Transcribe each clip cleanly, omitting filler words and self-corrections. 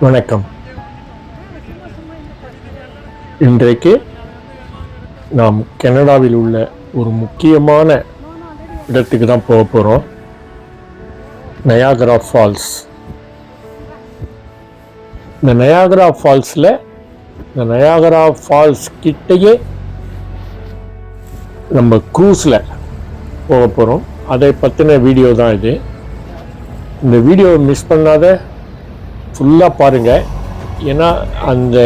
வணக்கம். இன்றைக்கு நாம் கனடாவில் உள்ள ஒரு முக்கியமான இடத்துக்கு தான் போக போகிறோம். Niagara Falls. இந்த நயாகரா ஃபால்ஸில் இந்த நயாகரா ஃபால்ஸ் கிட்டேயே நம்ம க்ரூஸில் போக போகிறோம். அதை பற்றின வீடியோ தான் இது. இந்த வீடியோவை மிஸ் பண்ணாத ஃபுல்லாக பாருங்கள். ஏன்னா அந்த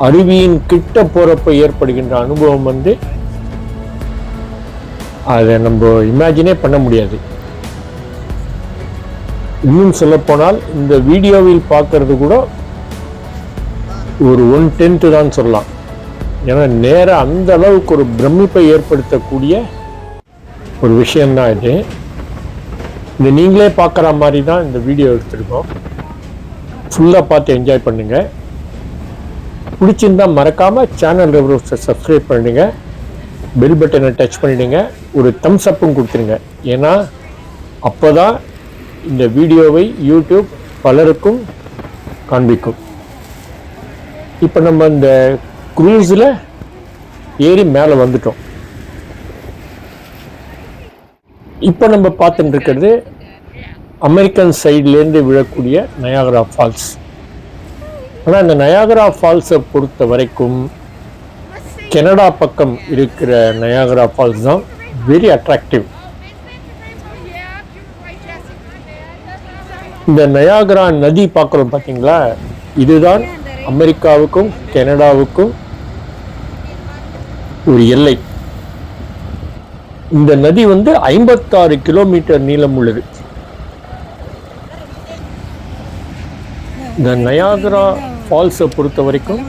அருவியின் கிட்ட போகிறப்ப ஏற்படுகின்ற அனுபவம் அதை நம்ம இமேஜினே பண்ண முடியாது. இன்னும் சொல்லப்போனால் இந்த வீடியோவில் பார்க்கறது கூட ஒரு 1/10 தான் சொல்லலாம். ஏன்னா நேராக அந்த அளவுக்கு ஒரு பிரமிப்பை ஏற்படுத்தக்கூடிய ஒரு விஷயம்தான் இது. இது நீங்களே பார்க்குற மாதிரி தான் இந்த வீடியோ எடுத்துருக்கோம். ஃபுல்லாக பார்த்து என்ஜாய் பண்ணுங்கள். பிடிச்சிருந்தா மறக்காமல் சேனல் சப்ஸ்கிரைப் பண்ணிடுங்க, பெல் பட்டனை டச் பண்ணிடுங்க, ஒரு தம்ஸ் அப்பும் கொடுத்துருங்க. ஏன்னா அப்போ தான் இந்த வீடியோவை யூடியூப் பலருக்கும் காண்பிக்கும். இப்போ நம்ம இந்த க்ரூஸில் ஏறி மேலே வந்துட்டோம். இப்போ நம்ம பார்த்துட்டு இருக்கிறது அமெரிக்கன் சைட்லேருந்து விழக்கூடிய நயாகரா ஃபால்ஸ். ஆனால் இந்த நயாகரா ஃபால்ஸை பொறுத்த வரைக்கும் கனடா பக்கம் இருக்கிற நயாகரா ஃபால்ஸ் தான் வெரி அட்ராக்டிவ். இந்த நயாகரா நதி பார்க்குறோம் பார்த்தீங்களா, இதுதான் அமெரிக்காவுக்கும் கனடாவுக்கும் ஒரு எல்லை. இந்த நதி 56 கிலோமீட்டர் நீளம் உள்ளது. இந்த நயாகரா ஃபால்ஸை பொறுத்த வரைக்கும்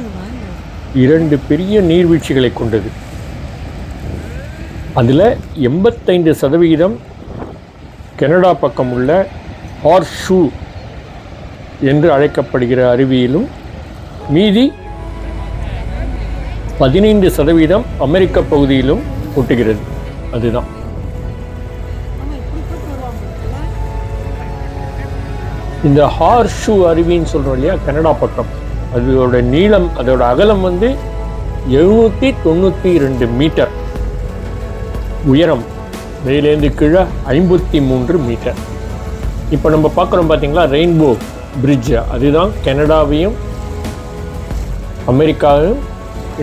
2 பெரிய நீர்வீழ்ச்சிகளை கொண்டது. அதில் 85% கனடா பக்கம் உள்ள ஹார்ஷூ என்று அழைக்கப்படுகிற அருவியிலும், மீதி 15% அமெரிக்க பகுதியிலும் கொட்டுகிறது. அதுதான் இந்த ஹார்ஷூ அருவின்னு சொல்கிறோம் இல்லையா, கனடா பக்கம். அதோட நீளம், அதோட அகலம் 792 மீட்டர், உயரம் மேலேந்து கீழே 53 மீட்டர். இப்போ நம்ம பார்க்குறோம் பார்த்தீங்களா ரெயின்போ பிரிட்ஜ், அதுதான் கனடாவையும் அமெரிக்காவையும்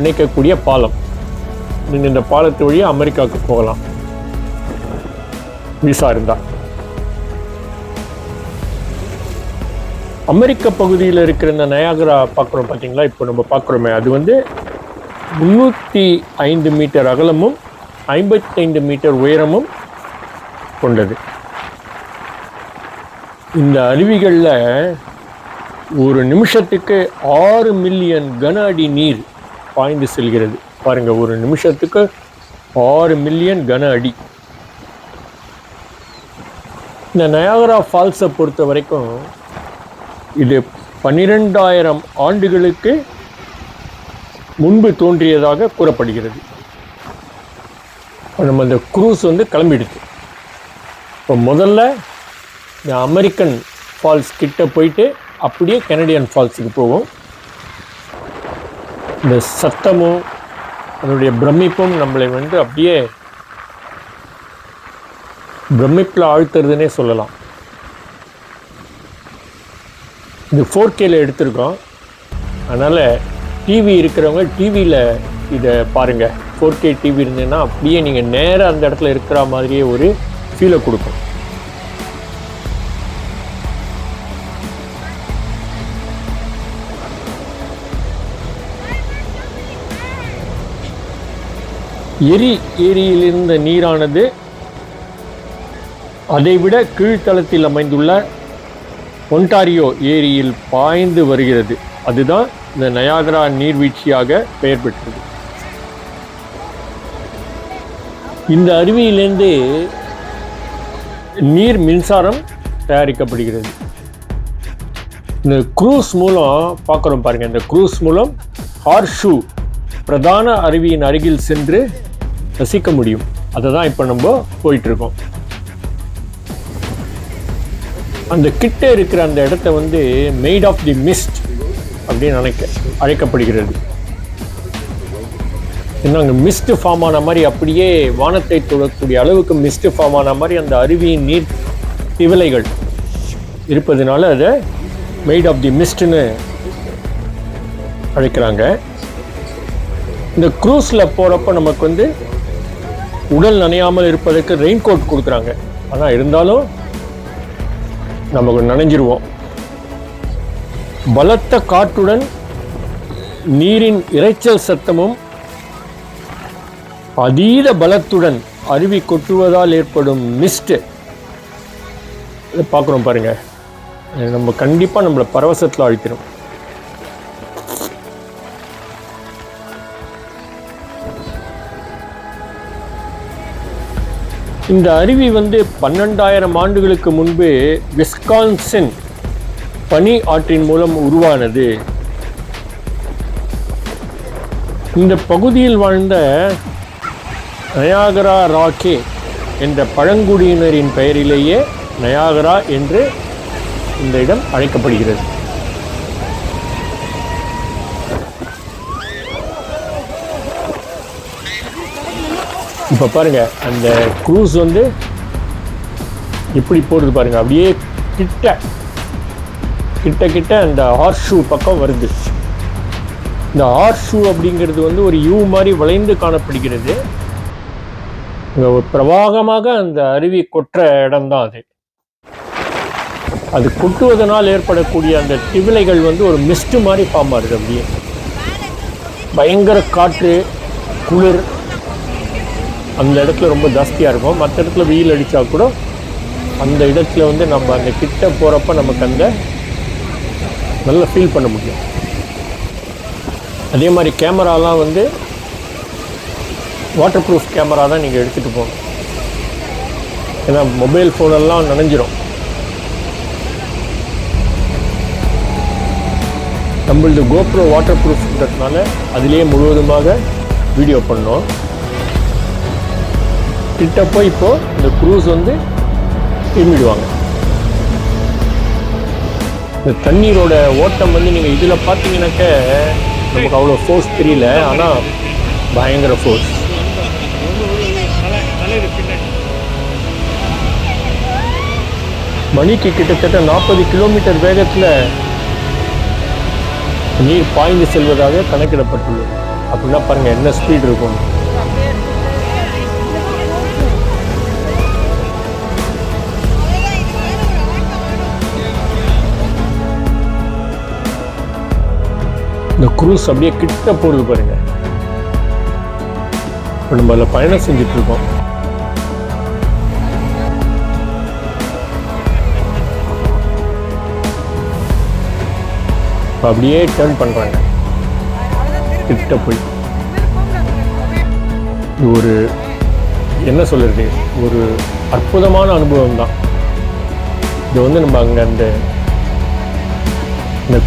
இணைக்கக்கூடிய பாலம். நீங்கள் இந்த பாலத்து வழியாக அமெரிக்காவுக்கு போகலாம் விசா இருந்தால். அமெரிக்க பகுதியில் இருக்கிற இந்த நயாகரா பார்க்குறோம் பார்த்தீங்களா, இப்போ நம்ம பார்க்குறோமே, அது 305 மீட்டர் அகலமும் 55 மீட்டர் உயரமும் கொண்டது. இந்த அருவிகளில் ஒரு நிமிஷத்துக்கு 6 மில்லியன் கன அடி நீர் பாய்ந்து செல்கிறது. பாருங்கள், ஒரு நிமிஷத்துக்கு 6 மில்லியன் கன அடி. இந்த நயாகரா ஃபால்ஸை பொறுத்த வரைக்கும் இது 12,000 ஆண்டுகளுக்கு முன்பு தோன்றியதாக கூறப்படுகிறது. நம்ம இந்த க்ரூஸ் கிளம்பிடுது. இப்போ முதல்ல இந்த அமெரிக்கன் ஃபால்ஸ் கிட்ட போயிட்டு அப்படியே கனடியன் ஃபால்ஸுக்கு போவோம். இந்த சத்தமும் அதனுடைய பிரமிப்பும் நம்மளை அப்படியே பிரமிப்பில் ஆழ்த்துறதுன்னே சொல்லலாம். இது 4Kல எடுத்திருக்கோம். அதனால் டிவி இருக்கிறவங்க டிவியில் இதை பாருங்கள். 4K டிவி இருந்ததுன்னா அப்படியே நீங்கள் நேராக அந்த இடத்துல இருக்கிற மாதிரியே ஒரு ஃபீலை கொடுக்கும். ஏரியில் இருந்த நீரானது அதைவிட கீழ்த்தளத்தில் அமைந்துள்ள ஒன்டாரியோ ஏரியில் பாய்ந்து வருகிறது. அதுதான் இந்த நயாகரா நீர்வீழ்ச்சியாக பெயர் பெற்றது. இந்த அருவியிலிருந்து நீர் மின்சாரம் தயாரிக்கப்படுகிறது. இந்த க்ரூஸ் மூலம் பார்க்குறோம் பாருங்கள். இந்த க்ரூஸ் மூலம் ஹார்ஷூ பிரதான அருவியின் அருகில் சென்று ரசிக்க முடியும். அதை தான் இப்போ நம்ம போயிட்டுருக்கோம். அந்த கிட்ட இருக்கிற அந்த இடத்த மெய்ட் ஆஃப் தி மிஸ்ட் அப்படின்னு அழைக்கப்படுகிறது. இன்னும் அங்கே மிஸ்ட் ஃபார்ம் ஆன மாதிரி, அப்படியே வானத்தை தொடக்கூடிய அளவுக்கு மிஸ்ட் ஃபார்ம் ஆன மாதிரி அந்த அருவியின் நீர் திவலைகள் இருப்பதனால அதை மெய்ட் ஆஃப் தி மிஸ்ட்னு அழைக்கிறாங்க. இந்த க்ரூஸில் போகிறப்ப நமக்கு வந்து உடல் நனையாமல் இருப்பதற்கு ரெயின் கோட் கொடுக்குறாங்க. ஆனால் இருந்தாலும் நமக்கு நனைஞ்சிருவோம். பலத்த காற்றுடன் நீரின் இரைச்சல் சத்தமும் அதீத பலத்துடன் அருவி கொட்டுவதால் ஏற்படும் மிஸ்ட் பார்க்குறோம் பாருங்க. நம்ம கண்டிப்பாக நம்மளை பரவசத்தில் ஆழ்த்திடும். இந்த அருவி வந்து 12,000 ஆண்டுகளுக்கு முன்பு விஸ்கான்சின் பனி ஆற்றின் மூலம் உருவானது. இந்த பகுதியில் வாழ்ந்த நயாகரா ராக்கே என்ற பழங்குடியினரின் பெயரிலேயே நயாகரா என்று இந்த இடம் அழைக்கப்படுகிறது. இப்போ பாருங்க, அந்த க்ரூஸ் வந்து எப்படி போடுது பாருங்க. அப்படியே கிட்ட அந்த ஹார்ஷூ பக்கம் வருது. இந்த ஹார்ஷூ அப்படிங்கிறது வந்து ஒரு யூ மாதிரி வளைந்து காணப்படுகிறது. இங்கே ஒரு பிரவாகமாக அந்த அருவி கொட்டுற இடம்தான் அது. அது கொட்டுவதனால் ஏற்படக்கூடிய அந்த திவிலைகள் வந்து ஒரு மிஸ்ட் மாதிரி ஃபார்ம் ஆகுது. அப்படியே பயங்கர காற்று, குளிர் அந்த இடத்துல ரொம்ப ஜாஸ்தியாக இருக்கும். மற்ற இடத்துல வெயில் அடித்தா கூட அந்த இடத்துல வந்து நம்ம அந்த கிட்ட போகிறப்ப நமக்கு அந்த நல்லா ஃபீல் பண்ண முடியும். அதே மாதிரி கேமராலாம் வந்து வாட்டர் ப்ரூஃப் கேமரா தான் நீங்கள் எடுத்துகிட்டு போகணும். ஏன்னா மொபைல் ஃபோனெல்லாம் நனைஞ்சிரும். நம்மளது கோப்ரோ வாட்டர் ப்ரூஃப்ன்றதுனால அதிலேயே முழுவதுமாக வீடியோ பண்ணோம். கிட்ட போய் இப்போ இந்த க்ரூஸ் வந்து திரும்பிடுவாங்க. இந்த தண்ணீரோட ஓட்டம் வந்து நீங்கள் இதில் பார்த்தீங்கன்னாக்க நமக்கு அவ்வளோ ஃபோர்ஸ் தெரியல, ஆனால் பயங்கர ஃபோர்ஸ். மணிக்கு கிட்டத்தட்ட 40 கிலோமீட்டர் வேகத்தில் நீர் பாய்ந்து செல்வதாக கணக்கிடப்பட்டுள்ளது. அப்படின்னா பாருங்கள் என்ன ஸ்பீட் இருக்கும். இந்த க்ரூஸ் அப்படியே கிட்ட போடுது பாருங்க. இப்போ நம்ம அதில் பயணம் செஞ்சுட்டு இருக்கோம். அப்படியே டர்ன் பண்ணுறாங்க கிட்ட போய். இது ஒரு என்ன சொல்கிறது, ஒரு அற்புதமான அனுபவம் தான். இது வந்து நம்ம அங்கே அந்த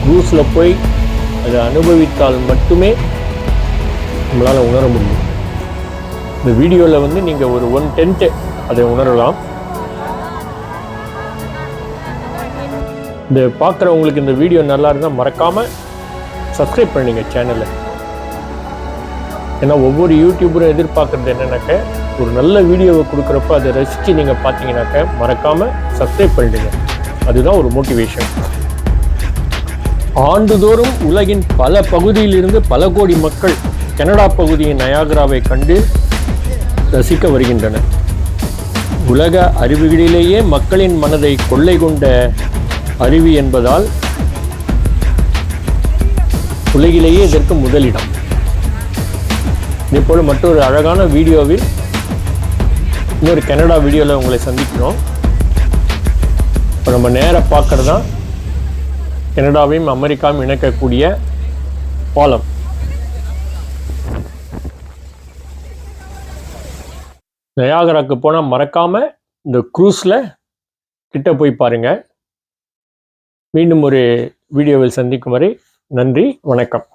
க்ரூஸில் போய் அதை அனுபவித்தால் மட்டுமே நம்மளால் உணர முடியும். இந்த வீடியோவில் வந்து நீங்கள் ஒரு 1/10 அதை உணரலாம். இந்த பார்க்குறவங்களுக்கு இந்த வீடியோ நல்லா இருந்தால் மறக்காமல் சப்ஸ்கிரைப் பண்ணுங்க சேனலை. ஏன்னா ஒவ்வொரு யூடியூபரும் எதிர்பார்க்குறது என்னன்னாக்க, ஒரு நல்ல வீடியோவை கொடுக்குறப்ப அதை ரசித்து நீங்கள் பார்த்தீங்கன்னாக்க மறக்காமல் சப்ஸ்கிரைப் பண்ணிடுங்க. அதுதான் ஒரு மோட்டிவேஷன். ஆண்டுதோறும் உலகின் பல பகுதியிலிருந்து பல கோடி மக்கள் கனடா பகுதியின் நயாகராவை கண்டு ரசிக்க வருகின்றனர். உலக அருவிகளிலேயே மக்களின் மனதை கொள்ளை கொண்ட அருவி என்பதால் உலகிலேயே இதற்கு முதலிடம். இதேபோல் மற்றொரு அழகான வீடியோவில் இன்னொரு கனடா வீடியோவில் உங்களை சந்திக்கிறோம். இப்போ நம்ம நேராக பார்க்கறது தான் கனடாவையும் அமெரிக்காவும் இணைக்கக்கூடிய பாலம். நயாகராக்கு போனால் மறக்காமல் இந்த க்ரூஸில் கிட்ட போய் பாருங்கள். மீண்டும் ஒரு வீடியோவில் சந்திக்கும் வரை நன்றி, வணக்கம்.